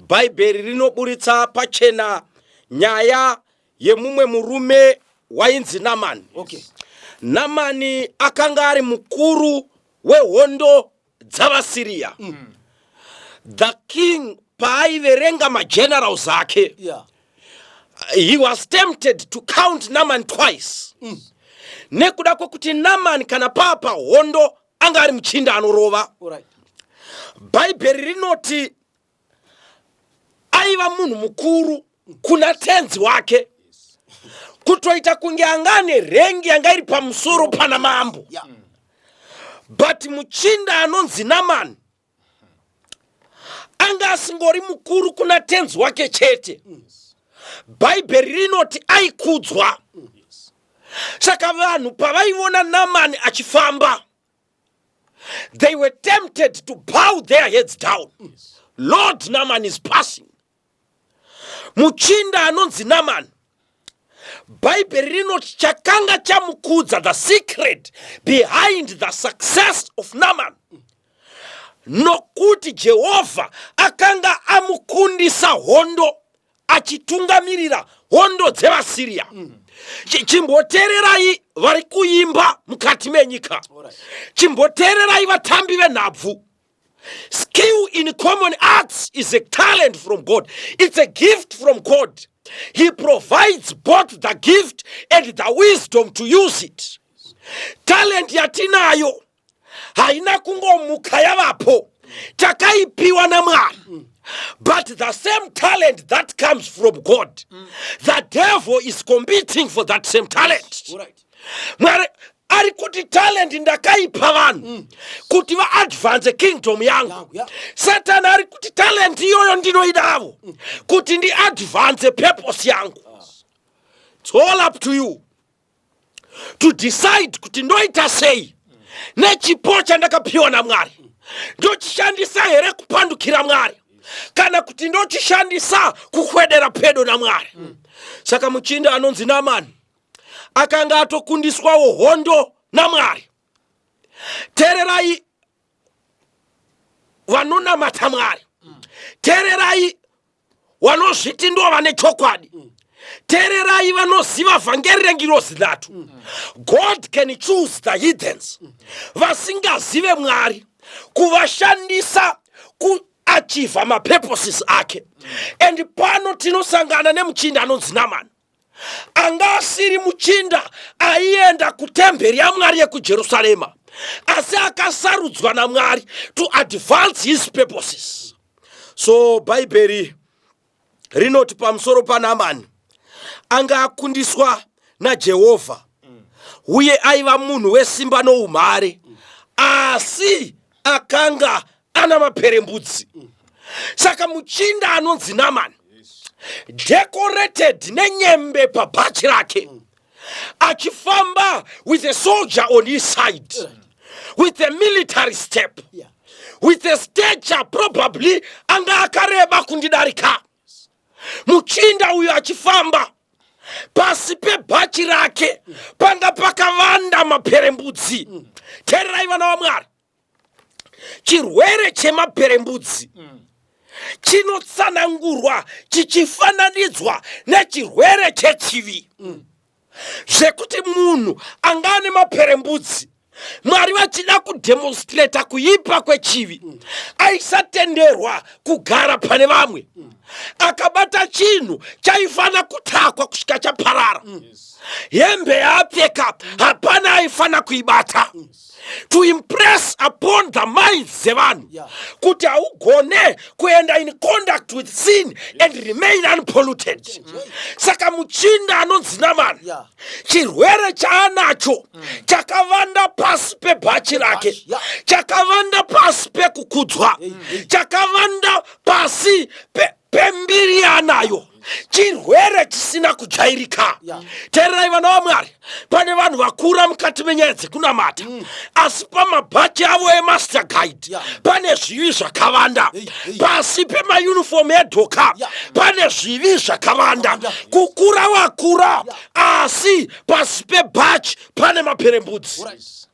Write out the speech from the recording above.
Bhaibheri rinoburitsa pachena nyaya yemumwe murume wainzi Namani. Namani akanga ari mukuru wehondo dzavaSiria. The king paaiverenga magenerals ake, he was tempted to count Naman twice. Nekuda kwekuti Naman kana papa hondo anga ari muchinda anorova. Bhaibheri rinoti aiva munhu mukuru kuna tenzi wake, kutoita kunge angane rengi yanga iri pamusoro pana mambo. But muchinda anonzi Namani anga asingori mukuru kuna tenzi wake chete. Bhaibheri rinoti aikudzwa. Saka vanhu pavaiona Namani achifamba, they were tempted to bow their heads down. Lord, Naman is passing. Muchinda anonzi Namani, Bhaibheri rinoti chakanga chamukudza, the secret behind the success of Naman, nokuti Jehovha akanga amukundisa hondo achitungamirira hondo dzevasiria. Chimbotererai vari kuimba mukati menyika. Chimbotererai vatambi venhabvu. Skill in common arts is a talent from God. It's a gift from God. He provides both the gift and the wisdom to use it. Talent yatinayo haina kungomuka yavapo, takaipiwa na Mwari. But the same talent that comes from God, the devil is competing for that same talent. Mwari ari kuti talent ndakaipa vanhu kuti va advance kingdom yangu. Satan ari kuti talent iyoyo ndinoidavo kuti ndi advance purpose yangu. It's all up to you to decide kuti ndoita sei nechipo chandakapiwa naMwari. Ndochishandisa here kupandukira Mwari, kana kuti ndochishandisa kukwedera pedo naMwari. Saka muchinda anonzi Namani akanga atokundiswawo hondo naMwari. Tererai vanonamata Mwari, tererai vanozviti ndo vane chokwadi, tererai vanoziva vhangeri rengirozi nhatu. God can choose the heathens, vasingazive Mwari, kuvashandisa kuachieve mapurposes ake. And pano tinosangana nemuchinda anonzi Namani. Anga asiri muchinda aienda kutemberi yaMwari yekuJerusarema, asi akasarudzwa naMwari to advance his purposes. So Bhaibheri rinoti pamusoro paNamani, anga akundiswa naJehovha uye aiva munhu wesimba noumhare, asi akanga ana maperembudzi. Saka muchinda anonzi Namani, decorated nenyembe pabhachi rake, achifamba with a soldier on his side, with a military step, with a stature probably anga akareba kundidarika. Muchinda uyu achifamba, pasi pebhachi rake panga pakavanda maperembudzi. Tererai vana vaMwari, chirwere chemaperembudzi chinotsanangurwa chichifananidzwa nechirwere chechivi. Zvekuti munhu angane maperembudzi, Mwari vachida kudemonstrata kuipa kwechivi, aisatenderwa kugara pane vamwe. Akabata chinhu chaifana kutakwa kusvika chaparara. Hembe yaapfeka hapana aifana kuibata. To impress upon the minds zevanhu kuti haugone kuenda in contact with sin and remain unpolluted. Saka muchinda anonzi Namani, chirwere chaanacho chakavanda pasi pebhachi rake, chakavanda pasi pekukudzwa, chakavanda pasi pembiri yaanayo, chirwere chisina kujairika. Tererai vana vaMwari, pane vanhu vakura mukati menyaya dzekunamata, asi pamabhachi avo emaster guide pane zvivi zvakavanda. Pasi pemayunifomu edhoka pane zvivi zvakavanda. Kukura wakura, asi pasi pebhachi pane maperembudzi.